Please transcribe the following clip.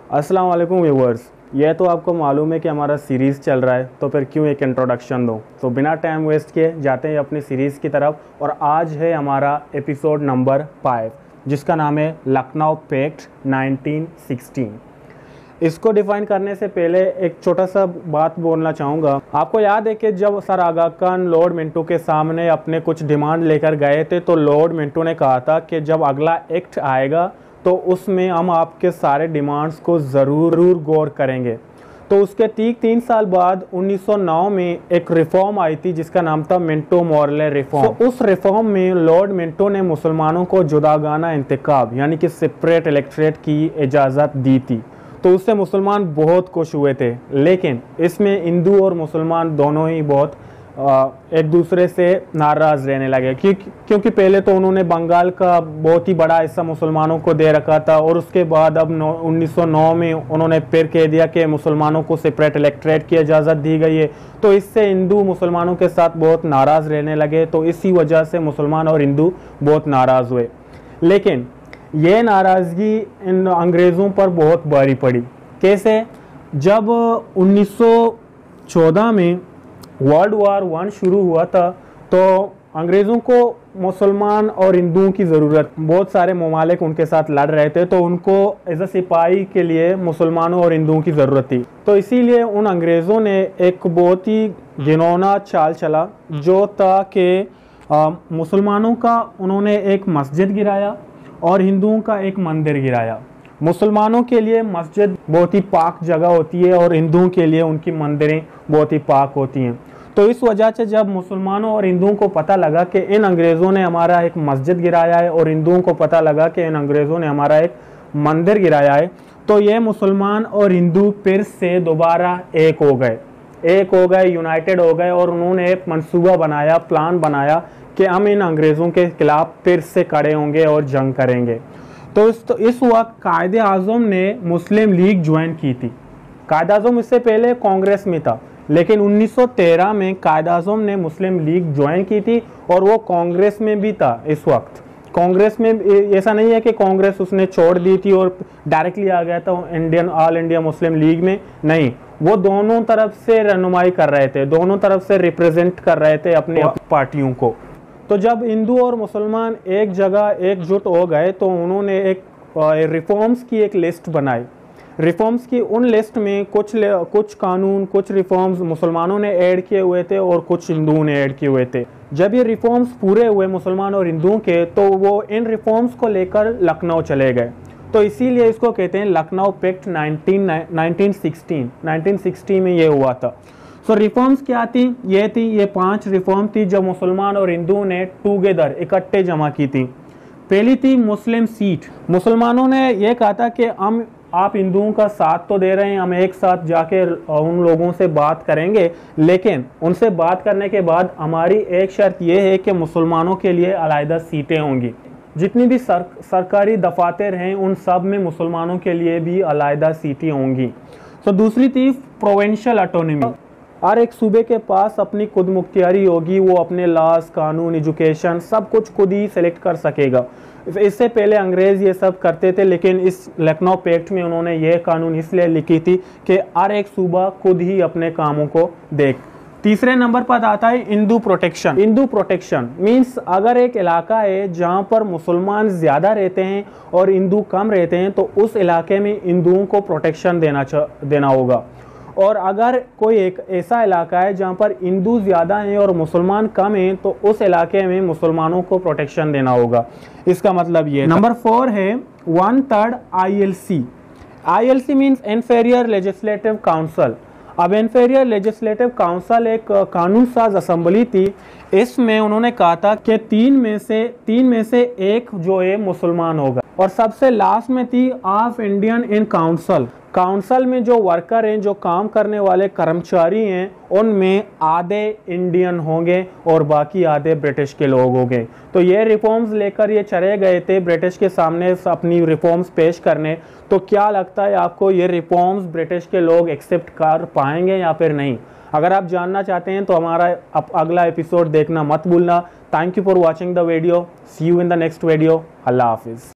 अस्सलाम वालेकुम व्यूवर्स। यह तो आपको मालूम है कि हमारा सीरीज़ चल रहा है, तो फिर क्यों एक इंट्रोडक्शन दो। तो बिना टाइम वेस्ट किए जाते हैं अपनी सीरीज़ की तरफ। और आज है हमारा एपिसोड नंबर 5, जिसका नाम है लखनऊ पैक्ट 1916। इसको डिफ़ाइन करने से पहले एक छोटा सा बात बोलना चाहूँगा। आपको याद है कि जब सर आगा खान लॉर्ड मिंटो के सामने अपने कुछ डिमांड लेकर गए थे, तो लॉर्ड मिंटो ने कहा था कि जब अगला एक्ट आएगा तो उसमें हम आपके सारे डिमांड्स को ज़रूर गौर करेंगे। तो उसके ठीक 3 साल बाद 1909 में एक रिफॉर्म आई थी जिसका नाम था मिंटो मॉर्ले रिफॉर्म। तो उस रिफॉर्म में लॉर्ड मिंटो ने मुसलमानों को जुदागाना इंतखाब यानी कि सेपरेट इलेक्ट्रेट की इजाज़त दी थी। तो उससे मुसलमान बहुत खुश हुए थे, लेकिन इसमें हिंदू और मुसलमान दोनों ही बहुत एक दूसरे से नाराज़ रहने लगे, क्योंकि पहले तो उन्होंने बंगाल का बहुत ही बड़ा हिस्सा मुसलमानों को दे रखा था, और उसके बाद अब 1909 में उन्होंने फिर कह दिया कि मुसलमानों को सेपरेट इलेक्ट्रेट की इजाज़त दी गई है। तो इससे हिंदू मुसलमानों के साथ बहुत नाराज़ रहने लगे। तो इसी वजह से मुसलमान और हिंदू बहुत नाराज़ हुए। लेकिन ये नाराज़गी इन अंग्रेज़ों पर बहुत भारी पड़ी। कैसे? जब 1914 में वर्ल्ड वार 1 शुरू हुआ था, तो अंग्रेज़ों को मुसलमान और हिंदुओं की ज़रूरत, बहुत सारे ममालिक उनके साथ लड़ रहे थे, तो उनको एज अ सिपाही के लिए मुसलमानों और हिंदुओं की ज़रूरत थी। तो इसीलिए उन अंग्रेज़ों ने एक बहुत ही घिनौना चाल चला, जो था कि मुसलमानों का उन्होंने एक मस्जिद गिराया और हिंदुओं का एक मंदिर गिराया। मुसलमानों के लिए मस्जिद बहुत ही पाक जगह होती है और हिंदुओं के लिए उनकी मंदिरें बहुत ही पाक होती हैं। तो इस वजह से जब मुसलमानों और हिंदुओं को पता लगा कि इन अंग्रेज़ों ने हमारा एक मस्जिद गिराया है, और हिंदुओं को पता लगा कि इन अंग्रेज़ों ने हमारा एक मंदिर गिराया है, तो ये मुसलमान और हिंदू फिर से दोबारा एक हो गए, यूनाइटेड हो गए, और उन्होंने एक मंसूबा बनाया, प्लान बनाया कि हम इन अंग्रेज़ों के खिलाफ फिर से खड़े होंगे और जंग करेंगे। तो इस वक्त कायदे आज़म ने मुस्लिम लीग ज्वाइन की थी। कायदे आज़म इससे पहले कांग्रेस में था, लेकिन 1913 में कायदे आज़म ने मुस्लिम लीग ज्वाइन की थी, और वो कांग्रेस में भी था। इस वक्त कांग्रेस में ऐसा नहीं है कि कांग्रेस उसने छोड़ दी थी और डायरेक्टली आ गया था ऑल इंडिया मुस्लिम लीग में। नहीं, वो दोनों तरफ से रहनुमाई कर रहे थे, दोनों तरफ से रिप्रेजेंट कर रहे थे अपनी पार्टियों को। तो जब हिंदू और मुसलमान एक जगह एकजुट हो गए, तो उन्होंने एक रिफॉर्म्स की एक लिस्ट बनाई। रिफॉर्म्स की उन लिस्ट में कुछ कानून, कुछ रिफॉर्म्स मुसलमानों ने ऐड किए हुए थे और कुछ हिंदुओं ने ऐड किए हुए थे। जब ये रिफॉर्म्स पूरे हुए मुसलमान और हिंदुओं के, तो वो इन रिफॉर्म्स को लेकर लखनऊ चले गए। तो इसीलिए इसको कहते हैं लखनऊ पैक्ट 1916 में ये हुआ था। सो रिफॉर्म्स क्या थी? ये 5 रिफॉर्म थी जो मुसलमान और हिंदुओं ने टूगेदर इकट्ठे जमा की थी। पहली थी मुस्लिम सीट। मुसलमानों ने यह कहा था कि आप हिंदुओं का साथ तो दे रहे हैं, हम एक साथ जाके उन लोगों से बात करेंगे, लेकिन उनसे बात करने के बाद हमारी एक शर्त यह है कि मुसलमानों के लिए अलग सीटें होंगी। जितनी भी सरकारी दफातर हैं, उन सब में मुसलमानों के लिए भी अलग सीटें होंगी। तो दूसरी थी प्रोविंशियल ऑटोनॉमी। हर एक सूबे के पास अपनी खुद मुख्तियारी होगी, वो अपने लॉज, कानून, एजुकेशन सब कुछ खुद ही सेलेक्ट कर सकेगा। इससे पहले अंग्रेज़ ये सब करते थे, लेकिन इस लखनऊ पैक्ट में उन्होंने ये कानून इसलिए लिखी थी कि हर एक सूबा खुद ही अपने कामों को देख। तीसरे नंबर पर आता है Hindu protection. Hindu protection means अगर एक इलाका है जहाँ पर मुसलमान ज़्यादा रहते हैं और हिंदू कम रहते हैं, तो उस इलाके में हिंदुओं को प्रोटेक्शन देना होगा। और अगर कोई एक ऐसा इलाका है जहाँ पर हिंदू ज़्यादा हैं और मुसलमान कम हैं, तो उस इलाके में मुसलमानों को प्रोटेक्शन देना होगा। इसका मतलब ये। नंबर 4 है 1/3 ILC। ILC means inferior legislative council. अब इन्फीरियर लेजिस्लेटिव काउंसिल एक कानून साज असम्बली थी। इसमें उन्होंने कहा था कि 3 में से एक जो है मुसलमान होगा। और सबसे लास्ट में थी ऑफ इंडियन इन काउंसिल में जो वर्कर हैं, जो काम करने वाले कर्मचारी हैं, उनमें आधे इंडियन होंगे और बाकी आधे ब्रिटिश के लोग होंगे। तो ये रिफॉर्म्स लेकर ये चले गए थे ब्रिटिश के सामने अपनी रिफॉर्म्स पेश करने। तो क्या लगता है आपको, ये रिफॉर्म्स ब्रिटिश के लोग एक्सेप्ट कर पाएंगे या फिर नहीं? अगर आप जानना चाहते हैं तो हमारा अगला एपिसोड देखना मत भूलना। Thank you for watching the video. See you in the next video. अल्लाह हाफिज़।